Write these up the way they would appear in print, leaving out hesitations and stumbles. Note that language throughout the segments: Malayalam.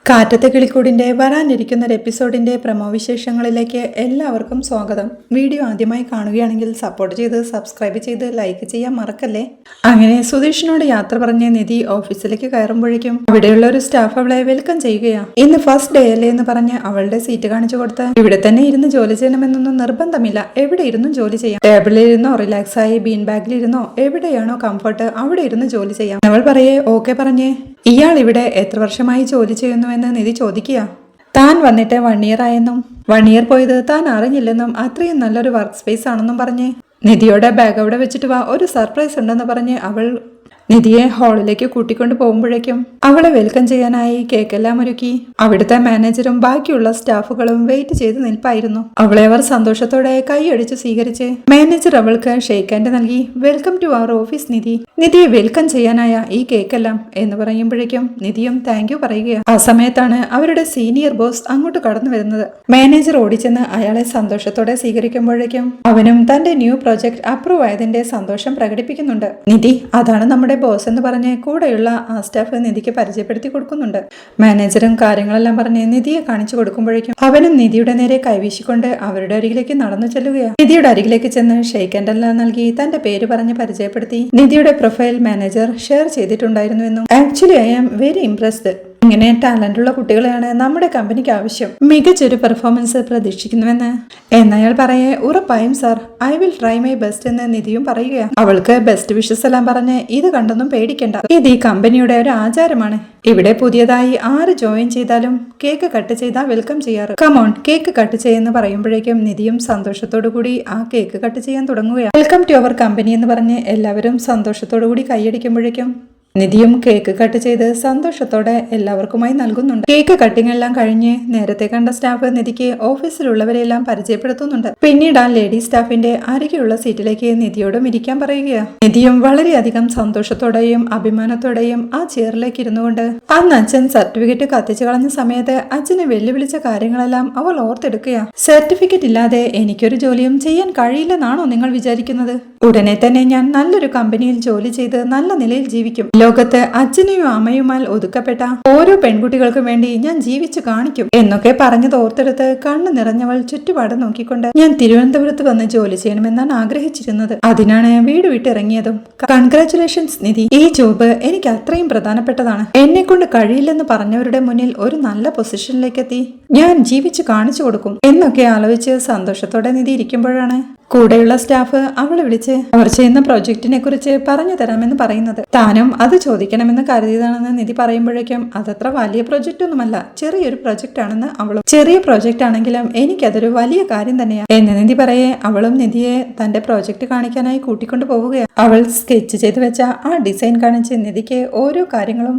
കാറ്റത്തെ കിളിക്കൂടിന്റെ വരാനിരിക്കുന്ന ഒരു എപ്പിസോഡിന്റെ പ്രമോ വിശേഷങ്ങളിലേക്ക് എല്ലാവർക്കും സ്വാഗതം. വീഡിയോ ആദ്യമായി കാണുകയാണെങ്കിൽ സപ്പോർട്ട് ചെയ്ത് സബ്സ്ക്രൈബ് ചെയ്ത് ലൈക്ക് ചെയ്യാൻ മറക്കല്ലേ. അങ്ങനെ സുധീഷിനോട് യാത്ര പറഞ്ഞ് നിധി ഓഫീസിലേക്ക് കയറുമ്പോഴേക്കും അവിടെയുള്ള ഒരു സ്റ്റാഫ് അവളെ വെൽക്കം ചെയ്യുകയാണ്. ഇന്ന് ഫസ്റ്റ് ഡേ അല്ലേ എന്ന് പറഞ്ഞ് അവളുടെ സീറ്റ് കാണിച്ചു കൊടുത്ത് ഇവിടെ തന്നെ ഇരുന്ന് ജോലി ചെയ്യണമെന്നൊന്നും നിർബന്ധമില്ല, എവിടെ ഇരുന്നും ജോലി ചെയ്യാം. ടേബിളിൽ ഇരുന്നോ റിലാക്സ് ആയി ബീൻ ബാഗിൽ ഇരുന്നോ എവിടെയാണോ കംഫർട്ട് അവിടെ ഇരുന്ന് ജോലി ചെയ്യാം. അവൾ പറയേ ഓക്കെ പറഞ്ഞേ. ഇയാൾ ഇവിടെ എത്ര വർഷമായി ജോലി ചെയ്യുന്നുവെന്ന് നിധി ചോദിക്കുക. താൻ വന്നിട്ട് 1 ഇയർ ആയെന്നും 1 ഇയർ പോയത് താൻ അറിഞ്ഞില്ലെന്നും അത്രയും നല്ലൊരു വർക്ക് സ്പേസ് ആണെന്നും പറഞ്ഞ് നിധിയുടെ ബാഗ് അവിടെ വെച്ചിട്ട് വാ, ഒരു സർപ്രൈസ് ഉണ്ടെന്ന് പറഞ്ഞ് അവൾ നിധിയെ ഹാളിലേക്ക് കൂട്ടിക്കൊണ്ട് പോകുമ്പോഴേക്കും അവളെ വെൽക്കം ചെയ്യാനായി കേക്കെല്ലാം ഒരുക്കി അവിടുത്തെ മാനേജറും ബാക്കിയുള്ള സ്റ്റാഫുകളും വെയിറ്റ് ചെയ്ത് നിൽപ്പായിരുന്നു. അവളെ അവർ സന്തോഷത്തോടെ കൈയടിച്ചു സ്വീകരിച്ച് മാനേജർ അവൾക്ക് ഷേക്ക് ഹാൻഡ് നൽകി welcome to our office Nidhi, നിധിയെ വെൽക്കം ചെയ്യാനായ ഈ കേക്കെല്ലാം എന്ന് പറയുമ്പോഴേക്കും നിധിയും താങ്ക് യു പറയുകയാണ്. ആ സമയത്താണ് അവരുടെ സീനിയർ ബോസ് അങ്ങോട്ട് കടന്നു വരുന്നത്. മാനേജർ ഓടിച്ചെന്ന് അയാളെ സന്തോഷത്തോടെ സ്വീകരിക്കുമ്പോഴേക്കും അവനും തന്റെ ന്യൂ പ്രോജക്ട് അപ്രൂവ് ആയതിന്റെ സന്തോഷം പ്രകടിപ്പിക്കുന്നുണ്ട്. നിധി അതാണ് നമ്മുടെ ബോസ് എന്ന് പറഞ്ഞ് കൂടെയുള്ള ആ സ്റ്റാഫ് നിധിക്ക് പരിചയപ്പെടുത്തി കൊടുക്കുന്നുണ്ട്. മാനേജറും കാര്യങ്ങളെല്ലാം പറഞ്ഞ് നിധിയെ കാണിച്ചു കൊടുക്കുമ്പോഴേക്കും അവനും നിധിയുടെ നേരെ കൈവീശിക്കൊണ്ട് അവരുടെ അരികിലേക്ക് നടന്നു ചെല്ലുകയാണ്. നിധിയുടെ അരികിലേക്ക് ചെന്ന് ഷേക്ക് ഹാൻഡ് എല്ലാം നൽകി തന്റെ പേര് പറഞ്ഞ് പരിചയപ്പെടുത്തി നിധിയുടെ പ്രൊഫൈൽ മാനേജർ ഷെയർ ചെയ്തിട്ടുണ്ടായിരുന്നുവെന്നും actually I am very impressed, ഇങ്ങനെ ടാലന്റ് ഉള്ള കുട്ടികളെയാണ് നമ്മുടെ കമ്പനിക്ക് ആവശ്യം, മികച്ചൊരു പെർഫോമൻസ് പ്രതീക്ഷിക്കുന്നുവെന്ന് എന്നയാൾ പറയേ ഉറപ്പായും sir I will try my best എന്ന് നിധിയും പറയുകയാണ്. അവൾക്ക് ബെസ്റ്റ് വിഷസ് എല്ലാം പറഞ്ഞ് ഇത് കണ്ടൊന്നും പേടിക്കണ്ട, ഇത് ഈ കമ്പനിയുടെ ഒരു ആചാരമാണ്, ഇവിടെ പുതിയതായി ആര് ജോയിൻ ചെയ്താലും കേക്ക് കട്ട് ചെയ്താൽ വെൽക്കം ചെയ്യാറ്, കമോൺ കേക്ക് കട്ട് ചെയ്യുന്ന പറയുമ്പോഴേക്കും നിധിയും സന്തോഷത്തോടു കൂടി ആ കേക്ക് കട്ട് ചെയ്യാൻ തുടങ്ങുകയാണ്. വെൽക്കം ടു അവർ കമ്പനി എന്ന് പറഞ്ഞ് എല്ലാവരും സന്തോഷത്തോടു കൂടി കൈയടിക്കുമ്പോഴേക്കും നിധിയും കേക്ക് കട്ട് ചെയ്ത് സന്തോഷത്തോടെ എല്ലാവർക്കുമായി നൽകുന്നുണ്ട്. കേക്ക് കട്ടിംഗ് എല്ലാം കഴിഞ്ഞ് നേരത്തെ കണ്ട സ്റ്റാഫ് നിധിക്ക് ഓഫീസിലുള്ളവരെല്ലാം പരിചയപ്പെടുത്തുന്നുണ്ട്. പിന്നീട് ആ ലേഡി സ്റ്റാഫിന്റെ അരികെയുള്ള സീറ്റിലേക്ക് നിധിയോടും ഇരിക്കാൻ പറയുകയാണ്. നിധിയും വളരെയധികം സന്തോഷത്തോടെയും അഭിമാനത്തോടെയും ആ ചെയറിലേക്ക് ഇരുന്നുകൊണ്ട് അന്ന് അച്ഛൻ സർട്ടിഫിക്കറ്റ് കത്തിച്ചു കളഞ്ഞ സമയത്ത് അച്ഛനെ വെല്ലുവിളിച്ച കാര്യങ്ങളെല്ലാം അവൾ ഓർത്തെടുക്കുകയാണ്. സർട്ടിഫിക്കറ്റ് ഇല്ലാതെ എനിക്കൊരു ജോലിയും ചെയ്യാൻ കഴിയില്ലെന്നാണോ നിങ്ങൾ വിചാരിക്കുന്നത്? ഉടനെ തന്നെ ഞാൻ നല്ലൊരു കമ്പനിയിൽ ജോലി ചെയ്ത് നല്ല നിലയിൽ ജീവിക്കും. ലോകത്ത് അച്ഛനെയും അമ്മയുമാൽ ഒതുക്കപ്പെട്ട ഓരോ പെൺകുട്ടികൾക്കും വേണ്ടി ഞാൻ ജീവിച്ചു കാണിക്കും എന്നൊക്കെ പറഞ്ഞത് ഓർത്തെടുത്ത് കണ്ണു നിറഞ്ഞവൾ ചുറ്റുപാട് നോക്കിക്കൊണ്ട് ഞാൻ തിരുവനന്തപുരത്ത് വന്ന് ജോലി ചെയ്യണമെന്നാണ് ആഗ്രഹിച്ചിരുന്നത്, അതിനാണ് വീട് വിട്ടിറങ്ങിയതും. കൺഗ്രാറ്റുലേഷൻസ് നിധി, ഈ ജോബ് എനിക്ക് അത്രയും പ്രധാനപ്പെട്ടതാണ്, എന്നെ കൊണ്ട് കഴിയില്ലെന്ന് പറഞ്ഞവരുടെ മുന്നിൽ ഒരു നല്ല പൊസിഷനിലേക്ക് എത്തി ഞാൻ ജീവിച്ചു കാണിച്ചു കൊടുക്കും എന്നൊക്കെ ആലോചിച്ച് സന്തോഷത്തോടെ നിധി ഇരിക്കുമ്പോഴാണ് കൂടെയുള്ള സ്റ്റാഫ് അവളെ വിളിച്ച് അവർ ചെയ്യുന്ന പ്രോജക്റ്റിനെ കുറിച്ച് പറഞ്ഞു തരാമെന്ന് പറയുന്നത്. താനും അത് ചോദിക്കണമെന്ന് കരുതിയതാണെന്ന് നിധി പറയുമ്പോഴേക്കും അതത്ര വലിയ പ്രൊജക്റ്റ് ഒന്നുമല്ല, ചെറിയൊരു പ്രൊജക്റ്റ് ആണെന്ന് അവളും. ചെറിയ പ്രൊജക്റ്റ് ആണെങ്കിലും എനിക്കതൊരു വലിയ കാര്യം തന്നെയാണ് എന്ന് നിധി പറയേ അവളും നിധിയെ തന്റെ പ്രോജക്റ്റ് കാണിക്കാനായി കൂട്ടിക്കൊണ്ടു പോവുകയാണ്. അവൾ സ്കെച്ച് ചെയ്ത് വെച്ച ആ ഡിസൈൻ കാണിച്ച് നിധിക്ക് ഓരോ കാര്യങ്ങളും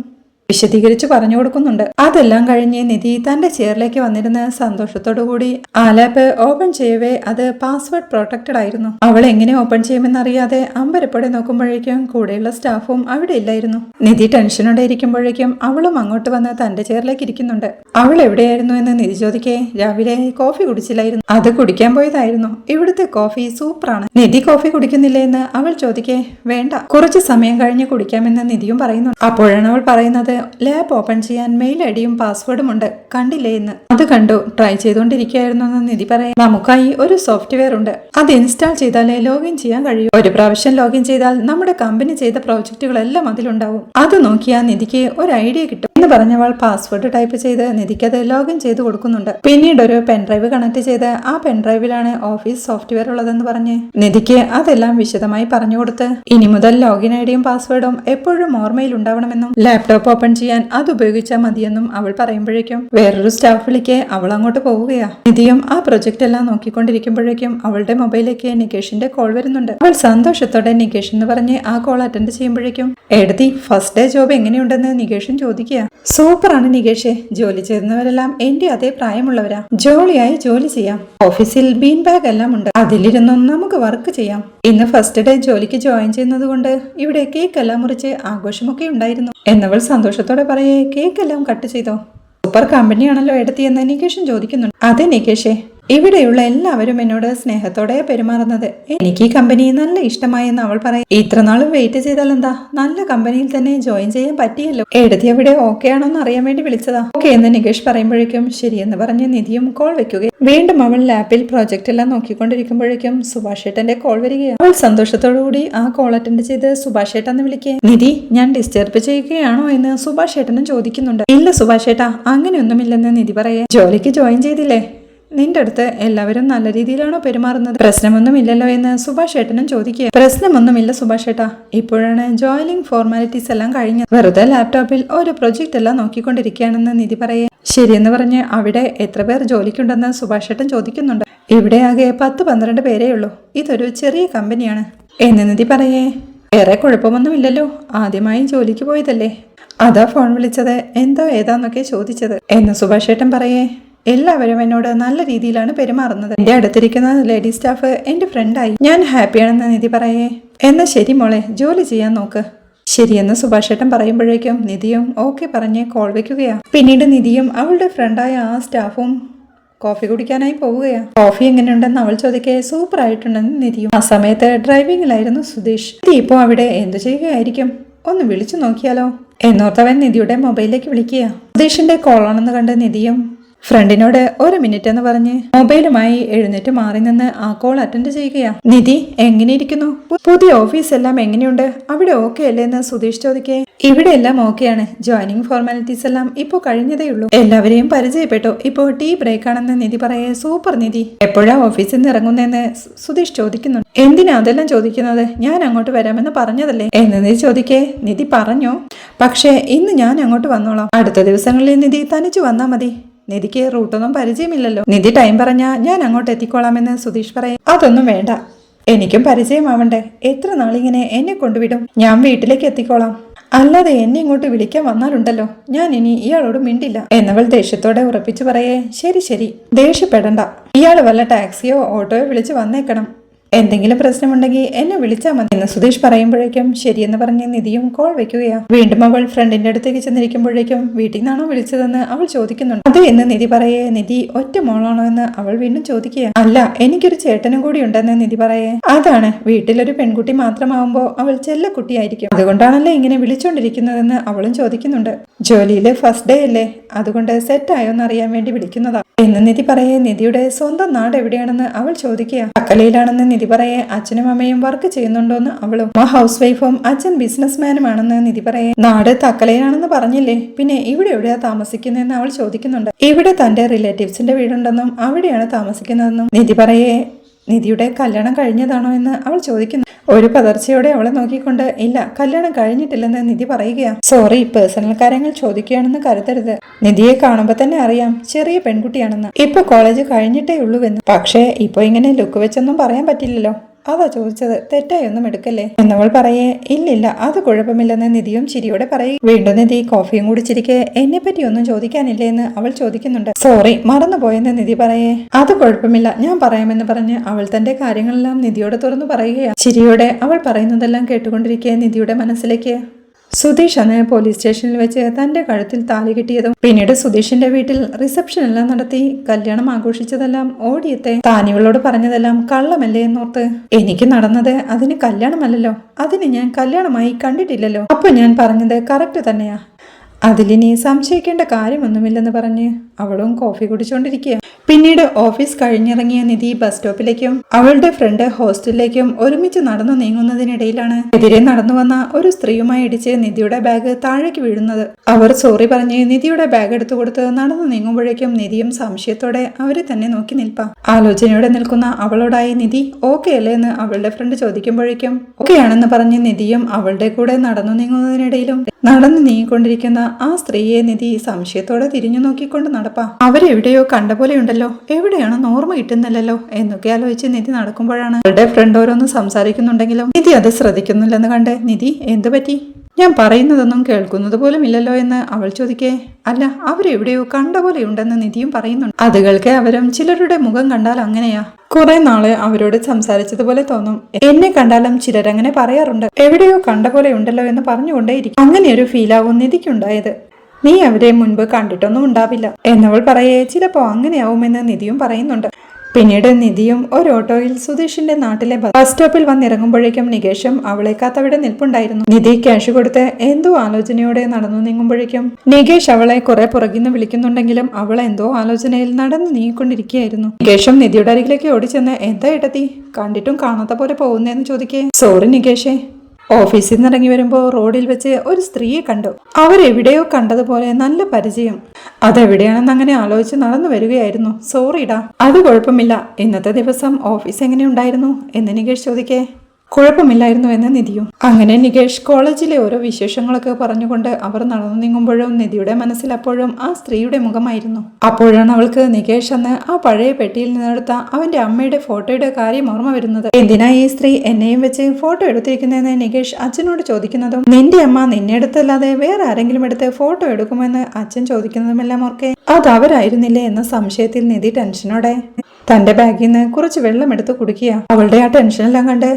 വിശദീകരിച്ച് പറഞ്ഞു കൊടുക്കുന്നുണ്ട്. അതെല്ലാം കഴിഞ്ഞ് നിധി തന്റെ ചെയറിലേക്ക് വന്നിരുന്ന് സന്തോഷത്തോടു കൂടി ആ ലാപ്പ് ഓപ്പൺ ചെയ്യവേ അത് പാസ്വേഡ് പ്രൊട്ടക്റ്റഡ് ആയിരുന്നു. അവൾ എങ്ങനെ ഓപ്പൺ ചെയ്യുമെന്നറിയാതെ അമ്പരപ്പോടെ നോക്കുമ്പോഴേക്കും കൂടെയുള്ള സ്റ്റാഫും അവിടെ ഇല്ലായിരുന്നു. നിധി ടെൻഷനോടെ ഇരിക്കുമ്പോഴേക്കും അവളും അങ്ങോട്ട് വന്ന് തന്റെ ചെയറിലേക്ക് ഇരിക്കുന്നുണ്ട്. അവൾ എവിടെയായിരുന്നു എന്ന് നിധി ചോദിക്കേ രാവിലെ കോഫി കുടിച്ചില്ലായിരുന്നു, അത് കുടിക്കാൻ പോയതായിരുന്നു, ഇവിടുത്തെ കോഫി സൂപ്പറാണ്. നിധി കോഫി കുടിക്കുന്നില്ലേ എന്ന് അവൾ ചോദിക്കേ വേണ്ട, കുറച്ച് സമയം കഴിഞ്ഞ് കുടിക്കാമെന്ന് നിധിയും പറയുന്നു. അപ്പോഴാണ് അവൾ പറയുന്നത് ലാപ്പ് ഓപ്പൺ ചെയ്യാൻ മെയിൽ ഐഡിയും പാസ്വേഡും ഉണ്ട്, കണ്ടില്ലേ എന്ന്. അത് കണ്ടു, ട്രൈ ചെയ്തുകൊണ്ടിരിക്കുകയായിരുന്നു എന്ന് നിധി പറയാം. നമുക്കായി ഒരു സോഫ്റ്റ്വെയർ ഉണ്ട്, അത് ഇൻസ്റ്റാൾ ചെയ്താലേ ലോഗിൻ ചെയ്യാൻ കഴിയും. ഒരു പ്രാവശ്യം ലോഗിൻ ചെയ്താൽ നമ്മുടെ കമ്പനി ചെയ്ത പ്രോജക്റ്റുകളെല്ലാം അതിലുണ്ടാവും, അത് നോക്കിയാൽ നിധിക്ക് ഒരു ഐഡിയ കിട്ടും എന്ന് പറഞ്ഞവൾ പാസ്വേഡ് ടൈപ്പ് ചെയ്ത് നിധിക്കത് ലോഗിൻ ചെയ്ത് കൊടുക്കുന്നുണ്ട്. പിന്നീട് ഒരു പെൻഡ്രൈവ് കണക്ട് ചെയ്ത് ആ പെൻഡ്രൈവിലാണ് ഓഫീസ് സോഫ്റ്റ്വെയർ ഉള്ളതെന്ന് പറഞ്ഞ് നിധിക്ക് അതെല്ലാം വിശദമായി പറഞ്ഞു കൊടുത്ത് ഇനി മുതൽ ലോഗിൻ ഐഡിയും പാസ്വേഡും എപ്പോഴും ഓർമ്മയിൽ ഉണ്ടാവണമെന്നും ലാപ്ടോപ്പ് ഓപ്പൺ ചെയ്യാൻ അത് ഉപയോഗിച്ചാൽ മതിയെന്നും അവൾ പറയുമ്പോഴേക്കും വേറൊരു സ്റ്റാഫ് വിളിക്കെ അവൾ അങ്ങോട്ട് പോവുകയാ. നിധിയും ആ പ്രൊജക്ട് എല്ലാം നോക്കിക്കൊണ്ടിരിക്കുമ്പോഴേക്കും അവളുടെ മൊബൈലിലേക്ക് നികേഷിന്റെ കോൾ വരുന്നുണ്ട്. അവൾ സന്തോഷത്തോടെ നികേഷ് എന്ന് പറഞ്ഞ് ആ കോൾ അറ്റൻഡ് ചെയ്യുമ്പോഴേക്കും എടതി ഫസ്റ്റ് ഡേ ജോബ് എങ്ങനെയുണ്ടെന്ന് നികേഷും ചോദിക്കുക. സൂപ്പറാണ് നികേഷേ, ജോലി ചെയ്യുന്നവരെല്ലാം എന്റെ അതേ പ്രായമുള്ളവരാ, ജോളിയായി ജോലി ചെയ്യാം, ഓഫീസിൽ ബീൻ ബാഗ് എല്ലാം ഉണ്ട്, അതിലിരുന്നും നമുക്ക് വർക്ക് ചെയ്യാം. ഇന്ന് ഫസ്റ്റ് ഡേ ജോലിക്ക് ജോയിൻ ചെയ്യുന്നത് കൊണ്ട് ഇവിടെ കേക്ക് എല്ലാം മുറിച്ച് ആഘോഷമൊക്കെ ഉണ്ടായിരുന്നു എന്നവൾ സന്തോഷത്തോടെ പറയേ കേക്ക് എല്ലാം കട്ട് ചെയ്തോ? സൂപ്പർ കമ്പനിയാണല്ലോ എടുത്തി എന്ന് നികേഷൻ ചോദിക്കുന്നുണ്ട്. അതെ നികേഷേ, ഇവിടെയുള്ള എല്ലാവരും എന്നോട് സ്നേഹത്തോടെ പെരുമാറുന്നത്. എനിക്ക് ഈ കമ്പനി നല്ല ഇഷ്ടമായി എന്ന് അവൾ പറയും. ഇത്ര നാളും വെയിറ്റ് ചെയ്താൽ എന്താ, നല്ല കമ്പനിയിൽ തന്നെ ജോയിൻ ചെയ്യാൻ പറ്റിയല്ലോ. എഴുതി അവിടെ ഓക്കെ ആണോന്ന് അറിയാൻ വേണ്ടി വിളിച്ചതാ. ഓക്കെ എന്ന് നികേഷ് പറയുമ്പോഴേക്കും ശരിയെന്ന് പറഞ്ഞ് നിധിയും കോൾ വെക്കുകയും വീണ്ടും അവൾ ലാപ്പിൽ പ്രോജക്റ്റ് എല്ലാം നോക്കിക്കൊണ്ടിരിക്കുമ്പോഴേക്കും സുഭാഷ് ഏട്ടന്റെ കോൾ വരികയാണ്. അവൾ സന്തോഷത്തോടുകൂടി ആ കോൾ അറ്റൻഡ് ചെയ്ത് സുഭാഷ് ഏട്ടന്ന് വിളിക്കുക. നിധി, ഞാൻ ഡിസ്റ്റർബ് ചെയ്യുകയാണോ എന്ന് സുഭാഷ് ഏട്ടനും ചോദിക്കുന്നുണ്ട്. ഇല്ല സുഭാഷ് ഏട്ടാ, അങ്ങനെയൊന്നുമില്ലെന്ന് നിധി പറയേ. ജോലിക്ക് ജോയിൻ ചെയ്തില്ലേ? നിന്റെ അടുത്ത് എല്ലാവരും നല്ല രീതിയിലാണോ പെരുമാറുന്നത്? പ്രശ്നമൊന്നുമില്ലല്ലോ എന്ന് സുഭാഷ് ഏട്ടനും ചോദിക്കുക. പ്രശ്നമൊന്നുമില്ല സുഭാഷ് ഏട്ടാ, ഇപ്പോഴാണ് ജോയിനിങ് ഫോർമാലിറ്റീസ് എല്ലാം കഴിഞ്ഞത്. വെറുതെ ലാപ്ടോപ്പിൽ ഒരു പ്രൊജക്റ്റ് എല്ലാം നോക്കിക്കൊണ്ടിരിക്കുകയാണെന്ന് നിധി പറയേ. ശരിയെന്ന് പറഞ്ഞ് അവിടെ എത്ര പേർ ജോലിക്കുണ്ടെന്ന് സുഭാഷ് ഏട്ടൻ ചോദിക്കുന്നുണ്ട്. ഇവിടെ ആകെ 10-12 പേരേ ഉള്ളൂ. ഇതൊരു ചെറിയ കമ്പനിയാണ് എന്ന് നിധി പറയേ. വേറെ കുഴപ്പമൊന്നുമില്ലല്ലോ, ആദ്യമായി ജോലിക്ക് പോയതല്ലേ, അതാ ഫോൺ വിളിച്ചത്, എന്തോ ഏതാന്നൊക്കെ ചോദിച്ചത് എന്ന് സുഭാഷ് ഏട്ടൻ പറയേ. എല്ലാവരും എന്നോട് നല്ല രീതിയിലാണ് പെരുമാറുന്നത്. എന്റെ അടുത്തിരിക്കുന്ന ലേഡി സ്റ്റാഫ് എന്റെ ഫ്രണ്ടായി. ഞാൻ ഹാപ്പിയാണെന്ന് നിധി പറയേ. എന്നാ ശരി മോളെ, ജോലി ചെയ്യാൻ നോക്ക്. ശരിയെന്ന് സുഭാഷ് ഏട്ടൻ പറയുമ്പോഴേക്കും നിധിയും ഓക്കെ പറഞ്ഞ് കോൾ വെക്കുകയാണ്. പിന്നീട് നിധിയും അവളുടെ ഫ്രണ്ടായ ആ സ്റ്റാഫും കോഫി കുടിക്കാനായി പോവുകയാണ്. കോഫി എങ്ങനെയുണ്ടെന്ന് അവൾ ചോദിക്കേ. സൂപ്പർ ആയിട്ടുണ്ടെന്ന് നിധിയും. ആ സമയത്ത് ഡ്രൈവിംഗിലായിരുന്നു സുധീഷ്. നിധി ഇപ്പോൾ അവിടെ എന്തു ചെയ്യുകയായിരിക്കും, ഒന്ന് വിളിച്ചു നോക്കിയാലോ എന്നോർത്തവൻ നിധിയുടെ മൊബൈലിലേക്ക് വിളിക്കുക. സുധീഷിന്റെ കോളാണെന്ന് കണ്ട് നിധിയും ഫ്രണ്ടിനോട് 1 മിനിറ്റ് എന്ന് പറഞ്ഞ് മൊബൈലുമായി എഴുന്നേറ്റ് മാറി നിന്ന് ആ കോൾ അറ്റൻഡ് ചെയ്യുകയാ. നിധി, എങ്ങനെയിരിക്കുന്നു? പുതിയ ഓഫീസ് എല്ലാം എങ്ങനെയുണ്ട്? അവിടെ ഓക്കെ അല്ലേ എന്ന് സുധീഷ് ചോദിക്കേ. ഇവിടെ എല്ലാം ഓക്കെയാണ്. ജോയിനിങ് ഫോർമാലിറ്റീസ് എല്ലാം ഇപ്പോൾ കഴിഞ്ഞതേ ഉള്ളൂ. എല്ലാവരെയും പരിചയപ്പെട്ടു. ഇപ്പോൾ ടീ ബ്രേക്ക് ആണെന്ന് നിധി പറയേ. സൂപ്പർ നിധി, എപ്പോഴാ ഓഫീസിൽ നിന്ന് ഇറങ്ങുന്നതെന്ന് സുധീഷ് ചോദിക്കുന്നുണ്ട്. എന്തിനാ അതെല്ലാം ചോദിക്കുന്നത്? ഞാൻ അങ്ങോട്ട് വരാമെന്ന് പറഞ്ഞതല്ലേ എന്ന് നിധി ചോദിക്കേ. നിധി പറഞ്ഞു, പക്ഷേ ഇന്ന് ഞാൻ അങ്ങോട്ട് വന്നോളാം. അടുത്ത ദിവസങ്ങളിൽ നിധി തനിച്ചു വന്നാ മതി. നിധിക്ക് റൂട്ടൊന്നും പരിചയമില്ലല്ലോ. നിധി ടൈം പറഞ്ഞാ ഞാൻ അങ്ങോട്ട് എത്തിക്കോളാമെന്ന് സുധീഷ് പറയും. അതൊന്നും വേണ്ട, എനിക്കും പരിചയമാവണ്ടേ. എത്ര നാളിങ്ങനെ എന്നെ കൊണ്ടുവിടും? ഞാൻ വീട്ടിലേക്ക് എത്തിക്കോളാം. അല്ലാതെ എന്നെ ഇങ്ങോട്ട് വിളിക്കാൻ വന്നാലുണ്ടല്ലോ, ഞാൻ ഇനി ഇയാളോട് മിണ്ടില്ല എന്നവൾ ദേഷ്യത്തോടെ ഉറപ്പിച്ചു പറയേ. ശരി ശരി, ദേഷ്യപ്പെടണ്ട. ഇയാൾ വല്ല ടാക്സിയോ ഓട്ടോയോ വിളിച്ച് വന്നേക്കണം. എന്തെങ്കിലും പ്രശ്നമുണ്ടെങ്കിൽ എന്നെ വിളിച്ചാൽ മതി എന്ന് സുധീഷ് പറയുമ്പോഴേക്കും ശരിയെന്ന് പറഞ്ഞ് നിധിയും കോൾ വെക്കുകയാണ്. വീണ്ടും അവൾ ഫ്രണ്ടിന്റെ അടുത്തേക്ക് ചെന്നിരിക്കുമ്പോഴേക്കും വീട്ടിൽ നിന്നാണോ വിളിച്ചതെന്ന് അവൾ ചോദിക്കുന്നുണ്ട്. അതെ എന്ന് നിധി പറയേ. നിധി ഒറ്റ മോളാണോ എന്ന് അവൾ വീണ്ടും ചോദിക്കുക. അല്ല, എനിക്കൊരു ചേട്ടനും കൂടി ഉണ്ടെന്ന് നിധി പറയേ. അതാണ്, വീട്ടിലൊരു പെൺകുട്ടി മാത്രമാവുമ്പോ അവൾ ചെല്ലക്കുട്ടിയായിരിക്കും, അതുകൊണ്ടാണല്ലേ ഇങ്ങനെ വിളിച്ചോണ്ടിരിക്കുന്നതെന്ന് അവളും ചോദിക്കുന്നുണ്ട്. ജോലിയിലെ ഫസ്റ്റ് ഡേ അല്ലേ, അതുകൊണ്ട് സെറ്റായോന്ന് അറിയാൻ വേണ്ടി വിളിക്കുന്നതാ എന്ന് നിധി പറയേ. നിധിയുടെ സ്വന്തം നാട് എവിടെയാണെന്ന് അവൾ ചോദിക്കുക. തക്കലയിലാണെന്ന് നിധി പറയേ. അച്ഛനും അമ്മയും വർക്ക് ചെയ്യുന്നുണ്ടോന്ന് അവളും. ഹൗസ് വൈഫും അച്ഛൻ ബിസിനസ്മാനുമാണെന്ന് നിധി പറയേ. നാട് തക്കലയിലാണെന്ന് പറഞ്ഞില്ലേ, പിന്നെ ഇവിടെ എവിടെയാ താമസിക്കുന്നതെന്ന് അവൾ ചോദിക്കുന്നുണ്ട്. ഇവിടെ തന്റെ റിലേറ്റീവ്സിന്റെ വീടുണ്ടെന്നും അവിടെയാണ് താമസിക്കുന്നതെന്നും നിധി പറയേ. നിധിയുടെ കല്യാണം കഴിഞ്ഞതാണോ എന്ന് അവൾ ചോദിക്കുന്നു. ഒരു പതർച്ചയോടെ അവളെ നോക്കിക്കൊണ്ട് ഇല്ല, കല്യാണം കഴിഞ്ഞിട്ടില്ലെന്ന് നിധി പറയുകയാണ്. സോറി, പേഴ്സണൽ കാര്യങ്ങൾ ചോദിക്കുകയാണെന്ന് കരുതരുത്. നിധിയെ കാണുമ്പോൾ തന്നെ അറിയാം ചെറിയ പെൺകുട്ടിയാണെന്ന്. ഇപ്പൊ കോളേജ് കഴിഞ്ഞിട്ടേ ഉള്ളൂവെന്ന്. പക്ഷേ ഇപ്പൊ ഇങ്ങനെ ലുക്ക് വെച്ചൊന്നും പറയാൻ പറ്റില്ലല്ലോ, അതാ ചോദിച്ചത്, തെറ്റായൊന്നും എടുക്കല്ലേ എന്നവൾ പറയേ. ഇല്ലില്ല, അത് കുഴപ്പമില്ലെന്ന് നിധിയും ചിരിയോടെ പറയും. വീണ്ടും നിധി കോഫിയും കുടിച്ചിരിക്കെ എന്നെ പറ്റി ഒന്നും ചോദിക്കാനില്ലേ എന്ന് അവൾ ചോദിക്കുന്നുണ്ട്. സോറി, മറന്നുപോയെന്ന് നിധി പറയേ. അത് കുഴപ്പമില്ല, ഞാൻ പറയാമെന്ന് പറഞ്ഞ് അവൾ തന്റെ കാര്യങ്ങളെല്ലാം നിധിയോട് തുറന്നു പറയുകയാണ്. ചിരിയോടെ അവൾ പറയുന്നതെല്ലാം കേട്ടുകൊണ്ടിരിക്കെ നിധിയുടെ മനസ്സിലേക്ക് സുധീഷ് അന്ന് പോലീസ് സ്റ്റേഷനിൽ വെച്ച് തന്റെ കഴുത്തിൽ താലി കെട്ടിയതും പിന്നീട് സുധീഷിന്റെ വീട്ടിൽ റിസപ്ഷൻ എല്ലാം നടത്തി കല്യാണം ആഘോഷിച്ചതെല്ലാം ഓടിയെത്തെ താനിവളോട് പറഞ്ഞതെല്ലാം കള്ളമല്ലേ എന്നോർത്ത് എനിക്ക് നടന്നത് അതിന് കല്യാണമല്ലല്ലോ, അതിന് ഞാൻ കല്യാണമായി കണ്ടിട്ടില്ലല്ലോ. അപ്പൊ ഞാൻ പറഞ്ഞത് കറക്റ്റ് തന്നെയാ, അതിലിനി സംശയിക്കേണ്ട കാര്യമൊന്നുമില്ലെന്ന് പറഞ്ഞ് അവളും കോഫി കുടിച്ചുകൊണ്ടിരിക്കുക. പിന്നീട് ഓഫീസ് കഴിഞ്ഞിറങ്ങിയ നിധി ബസ് സ്റ്റോപ്പിലേക്കും അവളുടെ ഫ്രണ്ട് ഹോസ്റ്റലിലേക്കും ഒരുമിച്ച് നടന്നു നീങ്ങുന്നതിനിടയിലാണ് എതിരെ നടന്നു വന്ന ഒരു സ്ത്രീയുമായി ഇടിച്ച് നിധിയുടെ ബാഗ് താഴേക്ക് വീഴുന്നത്. അവർ സോറി പറഞ്ഞ് നിധിയുടെ ബാഗ് എടുത്തു കൊടുത്ത് നടന്നു നീങ്ങുമ്പോഴേക്കും നിധിയും സംശയത്തോടെ അവരെ തന്നെ നോക്കി നിൽപ്പാ. ആലോചനയോടെ നിൽക്കുന്ന അവളോടായി നിധി ഓക്കെ അല്ലേ എന്ന് അവളുടെ ഫ്രണ്ട് ചോദിക്കുമ്പോഴേക്കും ഓക്കെയാണെന്ന് പറഞ്ഞ് നിധിയും അവളുടെ കൂടെ നടന്നു നീങ്ങുന്നതിനിടയിലും നടന്നു നീങ്ങിക്കൊണ്ടിരിക്കുന്ന ആ സ്ത്രീയെ നിധി സംശയത്തോടെ തിരിഞ്ഞു നോക്കിക്കൊണ്ട് നടപ്പാ. അവരെവിടെയോ കണ്ട പോലെയുണ്ടല്ലോ, എവിടെയാണെന്ന് ഓർമ്മ കിട്ടുന്നില്ലല്ലോ എന്നൊക്കെ ആലോചിച്ച് നിധി നടക്കുമ്പോഴാണ് അവളുടെ ഫ്രണ്ട് ഓരോന്ന് സംസാരിക്കുന്നുണ്ടെങ്കിലും നിധി അത് ശ്രദ്ധിക്കുന്നില്ലെന്ന് കണ്ട് നിധി എന്തു പറ്റി, ഞാൻ പറയുന്നതൊന്നും കേൾക്കുന്നത് പോലും ഇല്ലല്ലോ എന്ന് അവൾ ചോദിക്കേ. അല്ല, അവരെവിടെയോ കണ്ട പോലെയുണ്ടെന്ന് നിധിയും പറയുന്നുണ്ട്. അത് കേൾക്കെ അവരും ചിലരുടെ മുഖം കണ്ടാൽ അങ്ങനെയാ, കുറെ നാള് അവരോട് സംസാരിച്ചതുപോലെ തോന്നും. എന്നെ കണ്ടാലും ചിലരങ്ങനെ പറയാറുണ്ട്, എവിടെയോ കണ്ട പോലെ ഉണ്ടല്ലോ എന്ന് പറഞ്ഞുകൊണ്ടേയിരിക്കും. അങ്ങനെയൊരു ഫീലാവും നിധിക്കുണ്ടായത്. നീ അവരെ മുൻപ് കണ്ടിട്ടൊന്നും ഉണ്ടാവില്ല എന്നവൾ പറയേ. ചിലപ്പോ അങ്ങനെയാവുമെന്ന് നിധിയും പറയുന്നുണ്ട്. പിന്നീട് നിധിയും ഒരു ഓട്ടോയിൽ സുധീഷിന്റെ നാട്ടിലെ ബസ് സ്റ്റോപ്പിൽ വന്നിറങ്ങുമ്പോഴേക്കും നികേഷും അവളെ കാത്തവിടെ നിൽപ്പുണ്ടായിരുന്നു. നിധി ക്യാഷ് കൊടുത്ത് എന്തോ ആലോചനയോടെ നടന്നു നീങ്ങുമ്പോഴേക്കും നികേഷ് അവളെ കുറെ പുറകിന്ന് വിളിക്കുന്നുണ്ടെങ്കിലും അവൾ എന്തോ ആലോചനയിൽ നടന്നു നീങ്ങിക്കൊണ്ടിരിക്കുകയായിരുന്നു. നികേഷും നിധിയുടെ അരികിലേക്ക് ഓടിച്ചെന്ന് എന്താ ഏട്ടത്തി കണ്ടിട്ടും കാണാത്ത പോലെ പോകുന്നതെന്ന് ചോദിക്കേ. സോറി നികേഷേ, ഓഫീസിൽ നിന്ന് ഇറങ്ങി വരുമ്പോൾ റോഡിൽ വെച്ച് ഒരു സ്ത്രീയെ കണ്ടു. അവരെവിടെയോ കണ്ടതുപോലെ നല്ല പരിചയം. അതെവിടെയാണെന്ന് അങ്ങനെ ആലോചിച്ച് നടന്നു വരികയായിരുന്നു. സോറിടാ. അത് കുഴപ്പമില്ല. ഇന്നത്തെ ദിവസം ഓഫീസ് എങ്ങനെയുണ്ടായിരുന്നു എന്ന് നികേഷ് ചോദിക്കേ. കുഴപ്പമില്ലായിരുന്നു എന്ന് നിധിയും. അങ്ങനെ നികേഷ് കോളേജിലെ ഓരോ വിശേഷങ്ങളൊക്കെ പറഞ്ഞുകൊണ്ട് അവർ നടന്നു നീങ്ങുമ്പോഴും നിധിയുടെ മനസ്സിൽ അപ്പോഴും ആ സ്ത്രീയുടെ മുഖമായിരുന്നു. അപ്പോഴാണ് അവൾക്ക് നികേഷ് അന്ന് ആ പഴയ പെട്ടിയിൽ നിന്നെടുത്ത അവന്റെ അമ്മയുടെ ഫോട്ടോയുടെ കാര്യം ഓർമ്മ വരുന്നത്. എന്തിനാ ഈ സ്ത്രീ എന്നെയും വെച്ച് ഫോട്ടോ എടുത്തിരിക്കുന്നതെന്ന് നികേഷ് അച്ഛനോട് ചോദിക്കുന്നതും നിന്റെ അമ്മ നിന്നെ എടുത്തല്ലാതെ വേറെ ആരെങ്കിലും എടുത്ത് ഫോട്ടോ എടുക്കുമെന്ന് അച്ഛൻ ചോദിക്കുന്നതുമെല്ലാം ഓർക്കെ അതവരായിരുന്നില്ലേ എന്ന സംശയത്തിൽ നിധി ടെൻഷനോടെ തന്റെ ബാഗിൽ നിന്ന് കുറച്ച് വെള്ളം എടുത്ത് കുടിക്കുക. അവളുടെ ആ ടെൻഷനെല്ലാം കണ്ട്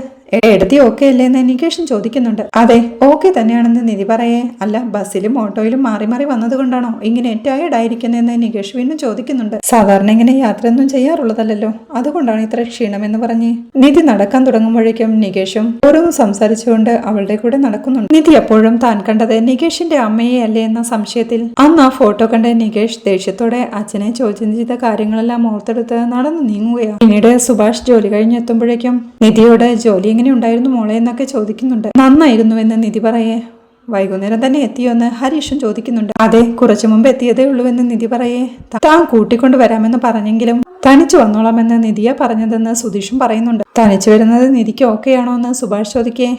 എടുത്തി ഓക്കെ അല്ലേ എന്ന് നികേഷൻ ചോദിക്കുന്നുണ്ട്. അതെ ഓക്കെ തന്നെയാണെന്ന് നിധി പറയേ. അല്ല ബസ്സിലും ഓട്ടോയിലും മാറി മാറി വന്നത് കൊണ്ടാണോ ഇങ്ങനെ ടയേർഡ് ആയിരിക്കുന്നതെന്ന് നികേഷ് വീണ്ടും ചോദിക്കുന്നുണ്ട്. സാധാരണ ഇങ്ങനെ യാത്രയൊന്നും ചെയ്യാറുള്ളതല്ലോ, അതുകൊണ്ടാണ് ഇത്ര ക്ഷീണമെന്ന് പറഞ്ഞ് നിധി നടക്കാൻ തുടങ്ങുമ്പോഴേക്കും നികേഷും ഓരോന്നും സംസാരിച്ചുകൊണ്ട് അവളുടെ കൂടെ നടക്കുന്നുണ്ട്. നിധി അപ്പോഴും താൻ കണ്ടത് നികേഷിന്റെ അമ്മയെ അല്ലേ എന്ന സംശയത്തിൽ അന്ന് ആ ഫോട്ടോ കണ്ട് നികേഷ് ദേഷ്യത്തോടെ അച്ഛനെ ചോദ്യം ചെയ്ത കാര്യങ്ങളെല്ലാം ഓർത്തെടുത്ത് നടന്നു നീങ്ങുകയാണ്. പിന്നീട് സുഭാഷ് ജോലി കഴിഞ്ഞെത്തുമ്പോഴേക്കും നിധിയോട് ജോലി എങ്ങനെ ഉണ്ടായിരുന്നു മോളെ എന്നൊക്കെ ചോദിക്കുന്നുണ്ട്. നന്നായിരുന്നു എന്ന് നിധി പറയേ. വൈകുന്നേരം തന്നെ എത്തിയോ എന്ന് ഹരീഷും ചോദിക്കുന്നുണ്ട്. അതെ കുറച്ചു മുമ്പ് എത്തിയതേ ഉള്ളൂവെന്ന് നിധി പറയേ. താൻ കൂട്ടിക്കൊണ്ട് വരാമെന്ന് പറഞ്ഞെങ്കിലും തനിച്ചു വന്നോളാമെന്ന് നിധിയാ പറഞ്ഞതെന്ന് സുധീഷും പറയുന്നുണ്ട്. തനിച്ചു വരുന്നത് നിധിക്ക് ഓക്കെയാണോ എന്ന് സുഭാഷ് ചോദിക്കേ.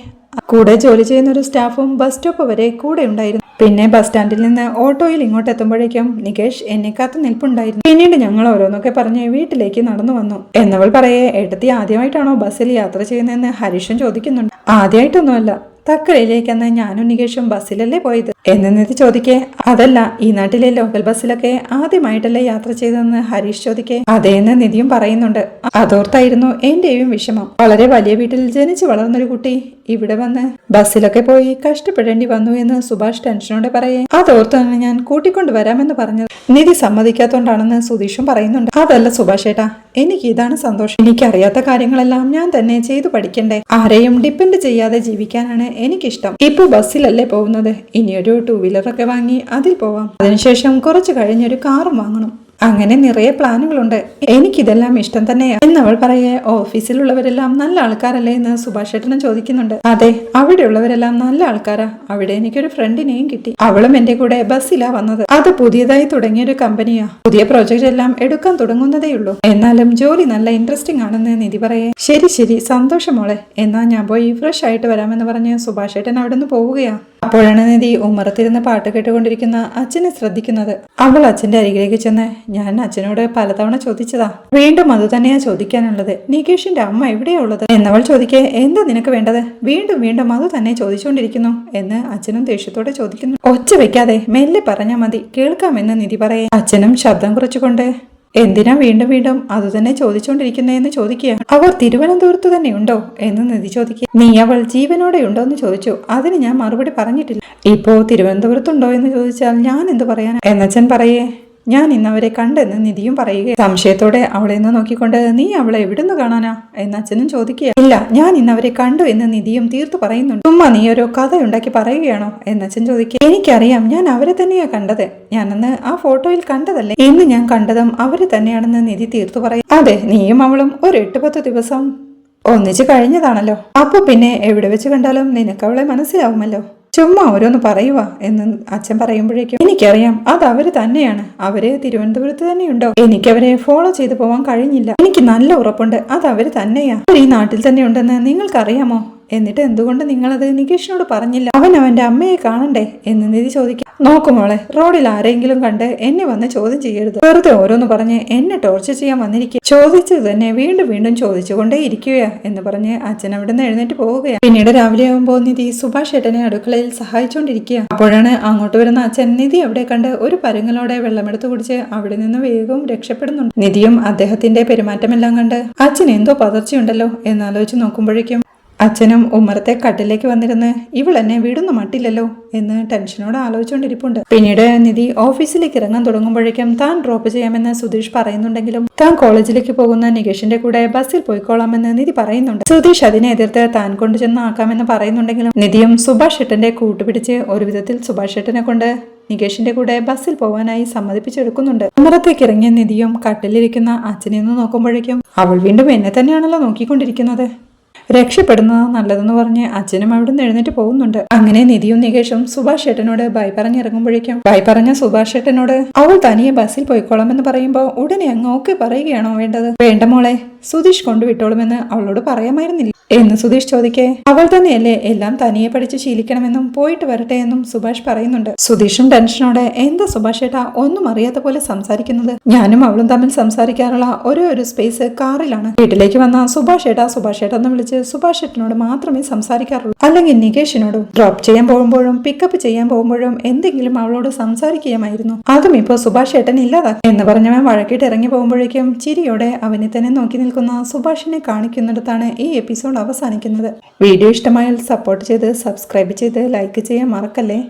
കൂടെ ജോലി ചെയ്യുന്ന ഒരു സ്റ്റാഫും ബസ് സ്റ്റോപ്പ് വരെ കൂടെ ഉണ്ടായിരുന്നു. പിന്നെ ബസ് സ്റ്റാൻഡിൽ നിന്ന് ഓട്ടോയിൽ ഇങ്ങോട്ട് എത്തുമ്പോഴേക്കും നികേഷ് എന്നെ കാത്ത് നിൽപ്പുണ്ടായിരുന്നു. പിന്നീട് ഞങ്ങൾ ഓരോന്നൊക്കെ പറഞ്ഞ് വീട്ടിലേക്ക് നടന്നു വന്നു എന്നവൾ പറയേ. ഏട്ടത്തി ആദ്യമായിട്ടാണോ ബസ്സിൽ യാത്ര ചെയ്യുന്നതെന്ന് ഹരീഷൻ ചോദിക്കുന്നുണ്ട്. ആദ്യമായിട്ടൊന്നുമല്ല, തക്കരയിലേക്കെന്ന് ഞാനും നികേഷും ബസ്സിലല്ലേ പോയത് എന്ന് നിധി ചോദിക്കേ. അതല്ല, ഈ നാട്ടിലെ ലോക്കൽ ബസ്സിലൊക്കെ ആദ്യമായിട്ടല്ലേ യാത്ര ചെയ്തതെന്ന് ഹരീഷ് ചോദിക്കേ. അതേന്ന് നിധിയും പറയുന്നുണ്ട്. അതോർത്തായിരുന്നു എന്റെയും വിഷമം. വളരെ വലിയ വീട്ടിൽ ജനിച്ചു വളർന്നൊരു കുട്ടി ഇവിടെ വന്ന് ബസ്സിലൊക്കെ പോയി കഷ്ടപ്പെടേണ്ടി വന്നു എന്ന് സുഭാഷ് ടെൻഷനോടെ പറയേ. അതോർത്താണ് ഞാൻ കൂട്ടിക്കൊണ്ട് വരാമെന്ന് പറഞ്ഞത്. നിധി സമ്മതിക്കാത്തോണ്ടാണെന്ന് സുധീഷും പറയുന്നുണ്ട്. അതല്ല സുഭാഷ് ഏട്ടാ, എനിക്ക് ഇതാണ് സന്തോഷം. എനിക്കറിയാത്ത കാര്യങ്ങളെല്ലാം ഞാൻ തന്നെ ചെയ്തു പഠിക്കണ്ടേ. ആരെയും ഡിപ്പെൻഡ് ചെയ്യാതെ ജീവിക്കാനാണ് എനിക്കിഷ്ടം. ഇപ്പൊ ബസ്സിലല്ലേ പോകുന്നത്, ഇനിയൊരു 2 വീലറൊക്കെ വാങ്ങി അതിൽ പോവാം. അതിനുശേഷം കുറച്ച് കഴിഞ്ഞൊരു കാറും വാങ്ങണം. അങ്ങനെ നിറയെ പ്ലാനുകളുണ്ട്. എനിക്കിതെല്ലാം ഇഷ്ടം തന്നെയാ എന്നവൾ പറയേ. ഓഫീസിലുള്ളവരെല്ലാം നല്ല ആൾക്കാരല്ലേ എന്ന് സുഭാഷ് ഏട്ടനും ചോദിക്കുന്നുണ്ട്. അതെ, അവിടെയുള്ളവരെല്ലാം നല്ല ആൾക്കാരാ. അവിടെ എനിക്കൊരു ഫ്രണ്ടിനെയും കിട്ടി. അവളും എന്റെ കൂടെ ബസ്സിലാ വന്നത്. അത് പുതിയതായി തുടങ്ങിയൊരു കമ്പനിയാ. പുതിയ പ്രോജക്റ്റ് എല്ലാം എടുക്കാൻ തുടങ്ങുന്നതേയുള്ളൂ. എന്നാലും ജോലി നല്ല ഇൻട്രസ്റ്റിംഗ് ആണെന്ന് നിധി പറയേ. ശരി ശരി, സന്തോഷം മോളെ. എന്നാ ഞാൻ പോയി ഫ്രഷ് ആയിട്ട് വരാമെന്ന് പറഞ്ഞ് സുഭാഷ് ഏട്ടൻ അവിടെ നിന്ന് പോവുകയാ. അപ്പോഴാണ് നിധി ഉമ്മറത്തിരുന്ന് പാട്ട് കേട്ടുകൊണ്ടിരിക്കുന്ന അച്ഛനെ ശ്രദ്ധിക്കുന്നത്. അവൾ അച്ഛന്റെ അരികിലേക്ക് ചെന്ന് ഞാൻ അച്ഛനോട് പലതവണ ചോദിച്ചതാ, വീണ്ടും അത് തന്നെയാ ചോദിക്കാനുള്ളത്. നികേഷിന്റെ അമ്മ എവിടെയാ ഉള്ളത് എന്നവൾ ചോദിക്കേ. എന്താ നിനക്ക് വേണ്ടത്? വീണ്ടും വീണ്ടും അത് തന്നെ ചോദിച്ചുകൊണ്ടിരിക്കുന്നു എന്ന് അച്ഛനും ദേഷ്യത്തോടെ ചോദിക്കുന്നു. ഒച്ച വെക്കാതെ മെല്ലെ പറഞ്ഞാ മതി, കേൾക്കാമെന്ന് നിധി പറയേ. അച്ഛനും ശബ്ദം കുറച്ചുകൊണ്ട് എന്തിനാ വീണ്ടും വീണ്ടും അതുതന്നെ ചോദിച്ചുകൊണ്ടിരിക്കുന്നതെന്ന് ചോദിക്കുക. അവർ തിരുവനന്തപുരത്ത് തന്നെ ഉണ്ടോ എന്ന് നിധി ചോദിക്കുക. നീ അവൾ ജീവനോടെ ഉണ്ടോ എന്ന് ചോദിച്ചു. അതിന് ഞാൻ മറുപടി പറഞ്ഞിട്ടില്ല. ഇപ്പോ തിരുവനന്തപുരത്തുണ്ടോ എന്ന് ചോദിച്ചാൽ ഞാൻ എന്ത് പറയാനാ എന്നച്ഛൻ പറയേ. ഞാൻ ഇന്നവരെ കണ്ടെന്ന് നിധിയും പറയുക. സംശയത്തോടെ അവളെ നിന്ന് നോക്കിക്കൊണ്ട് നീ അവളെ എവിടുന്ന് കാണാനാ എന്ന് അച്ഛനും ചോദിക്കുക. ഇല്ല, ഞാൻ ഇന്നവരെ കണ്ടു എന്ന് നിധിയും തീർത്തു പറയുന്നുണ്ട്. ചുമ്മാ നീ ഒരു കഥ ഉണ്ടാക്കി പറയുകയാണോ എന്നച്ഛൻ ചോദിക്കുക. എനിക്കറിയാം, ഞാൻ അവരെ തന്നെയാ കണ്ടത്. ഞാനന്ന് ആ ഫോട്ടോയിൽ കണ്ടതല്ലേ. ഇന്ന് ഞാൻ കണ്ടതും അവരെ തന്നെയാണെന്ന് നിധി തീർത്തു പറയും. അതെ, നീയും അവളും ഒരു 8-10 ദിവസം ഒന്നിച്ച് കഴിഞ്ഞതാണല്ലോ. അപ്പൊ പിന്നെ എവിടെ വെച്ച് കണ്ടാലും നിനക്ക് അവളെ മനസ്സിലാവുമല്ലോ. ചുമ്മാ ഓരോന്ന് പറയുക എന്ന് അച്ഛൻ പറയുമ്പോഴേക്കും എനിക്കറിയാം അത് അവര് തന്നെയാണ്. അവര് തിരുവനന്തപുരത്ത് തന്നെയുണ്ടോ? എനിക്കവരെ ഫോളോ ചെയ്തു പോവാൻ കഴിഞ്ഞില്ല. എനിക്ക് നല്ല ഉറപ്പുണ്ട് അത് അവര് തന്നെയാ. അവർ ഈ നാട്ടിൽ തന്നെ ഉണ്ടെന്ന് നിങ്ങൾക്കറിയാമോ? എന്നിട്ട് എന്തുകൊണ്ട് നിങ്ങളത് നികേഷിനോട് പറഞ്ഞില്ല? അവൻ അവന്റെ അമ്മയെ കാണണ്ടേ എന്ന് നിധി ചോദിക്കും. നോക്കുമോളെ, റോഡിൽ ആരെങ്കിലും കണ്ട് എന്നെ വന്ന് ചോദ്യം ചെയ്യരുത്. വെറുതെ ഓരോന്ന് പറഞ്ഞ് എന്നെ ടോർച്ചർ ചെയ്യാൻ വന്നിരിക്കുക. ചോദിച്ചത് തന്നെ വീണ്ടും വീണ്ടും ചോദിച്ചുകൊണ്ടേ ഇരിക്കുകയാ എന്ന് പറഞ്ഞ് അച്ഛൻ അവിടെ നിന്ന് എഴുന്നേറ്റ് പോവുകയാണ്. പിന്നീട് രാവിലെ ആകുമ്പോൾ നിധി സുഭാഷ് ഏട്ടനെ അടുക്കളയിൽ സഹായിച്ചുകൊണ്ടിരിക്കുക. അപ്പോഴാണ് അങ്ങോട്ട് വരുന്ന അച്ഛൻ നിധി അവിടെ കണ്ട് ഒരു പരുങ്ങലോടെ വെള്ളമെടുത്ത് കുടിച്ച് അവിടെ നിന്ന് വേഗവും രക്ഷപ്പെടുന്നുണ്ട്. നിധിയും അദ്ദേഹത്തിന്റെ പെരുമാറ്റമെല്ലാം കണ്ട് അച്ഛൻ എന്തോ പതർച്ചയുണ്ടല്ലോ എന്നാലോചിച്ച് നോക്കുമ്പോഴേക്കും അച്ഛനും ഉമ്മറത്തെ കട്ടിലേക്ക് വന്നിരുന്ന് ഇവളെന്നെ വീടൊന്നും മട്ടില്ലല്ലോ എന്ന് ടെൻഷനോടെ ആലോചിച്ചുകൊണ്ടിരിപ്പുണ്ട്. പിന്നീട് നിധി ഓഫീസിലേക്ക് ഇറങ്ങാൻ തുടങ്ങുമ്പോഴേക്കും താൻ ഡ്രോപ്പ് ചെയ്യാമെന്ന് സുധീഷ് പറയുന്നുണ്ടെങ്കിലും താൻ കോളേജിലേക്ക് പോകുന്ന നികേഷിന്റെ കൂടെ ബസ്സിൽ പോയിക്കോളാമെന്ന് നിധി പറയുന്നുണ്ട്. സുധീഷ് അതിനെ എതിർത്ത് താൻ കൊണ്ടുചെന്ന് ആക്കാമെന്ന് പറയുന്നുണ്ടെങ്കിലും നിധിയും സുഭാഷ് ഏട്ടന്റെ കൂട്ടുപിടിച്ച് ഒരു വിധത്തിൽ സുഭാഷ് ഏട്ടനെ കൊണ്ട് നികേഷിന്റെ കൂടെ ബസ്സിൽ പോവാനായി സമ്മതിപ്പിച്ചെടുക്കുന്നുണ്ട്. ഉമ്മറത്തേക്ക് ഇറങ്ങിയ നിധിയും കട്ടിലിരിക്കുന്ന അച്ഛനെ ഒന്ന് നോക്കുമ്പോഴേക്കും അവൾ വീണ്ടും എന്നെ തന്നെയാണല്ലോ നോക്കിക്കൊണ്ടിരിക്കുന്നത്. രക്ഷപ്പെടുന്നത് നല്ലതെന്ന് പറഞ്ഞ് അച്ഛനും അവിടെ നിന്ന് എഴുന്നേറ്റ് പോകുന്നുണ്ട്. അങ്ങനെ നിധിയും നികേഷും സുഭാഷ് ഏട്ടനോട് ബൈ പറഞ്ഞിറങ്ങുമ്പോഴേക്കും ബൈ പറഞ്ഞ സുഭാഷ് ഏട്ടനോട് അവൾ തനിയെ ബസ്സിൽ പോയിക്കോളാമെന്ന് പറയുമ്പോൾ ഉടനെ അങ്ങ് ഓക്കെ പറയുകയാണോ വേണ്ടത്? വേണ്ട മോളെ, സുധീഷ് കൊണ്ടുവിട്ടോളുമെന്ന് അവളോട് പറയാമായിരുന്നില്ല എന്ന് സുധീഷ് ചോദിക്കേ അവൾ തന്നെയല്ലേ എല്ലാം തനിയെ പഠിച്ച് ശീലിക്കണമെന്നും പോയിട്ട് വരട്ടെ എന്നും സുഭാഷ് പറയുന്നുണ്ട്. സുധീഷും ടെൻഷനോടെ എന്താ സുഭാഷ് ഏട്ടാ ഒന്നും അറിയാത്ത പോലെ സംസാരിക്കുന്നത്? ഞാനും അവളും തമ്മിൽ സംസാരിക്കാറുള്ള ഒരു സ്പേസ് കാറിലാണ്. വീട്ടിലേക്ക് വന്ന സുഭാഷ് ഏട്ടാ എന്ന് വിളിച്ച് സുഭാഷ് ഏട്ടനോട് മാത്രമേ സംസാരിക്കാറുള്ളൂ. അല്ലെങ്കിൽ നികേഷിനോടും. ഡ്രോപ്പ് ചെയ്യാൻ പോകുമ്പോഴും പിക്കപ്പ് ചെയ്യാൻ പോകുമ്പോഴും എന്തെങ്കിലും അവളോട് സംസാരിക്കുകയായിരുന്നു. അതും ഇപ്പോ സുഭാഷ് ഏട്ടൻ ഇല്ലാതാക്കി എന്ന് പറഞ്ഞവൻ വഴക്കിട്ട് ഇറങ്ങി പോകുമ്പോഴേക്കും ചിരിയോടെ അവനെ തന്നെ നോക്കി നിൽക്കുന്ന സുഭാഷിനെ കാണിക്കുന്നിടത്താണ് ഈ എപ്പിസോഡ് അവസാനിക്കുന്നത്. വീഡിയോ ഇഷ്ടമായാൽ സപ്പോർട്ട് ചെയ്ത് സബ്സ്ക്രൈബ് ചെയ്ത് ലൈക്ക് ചെയ്യാൻ മറക്കല്ലേ.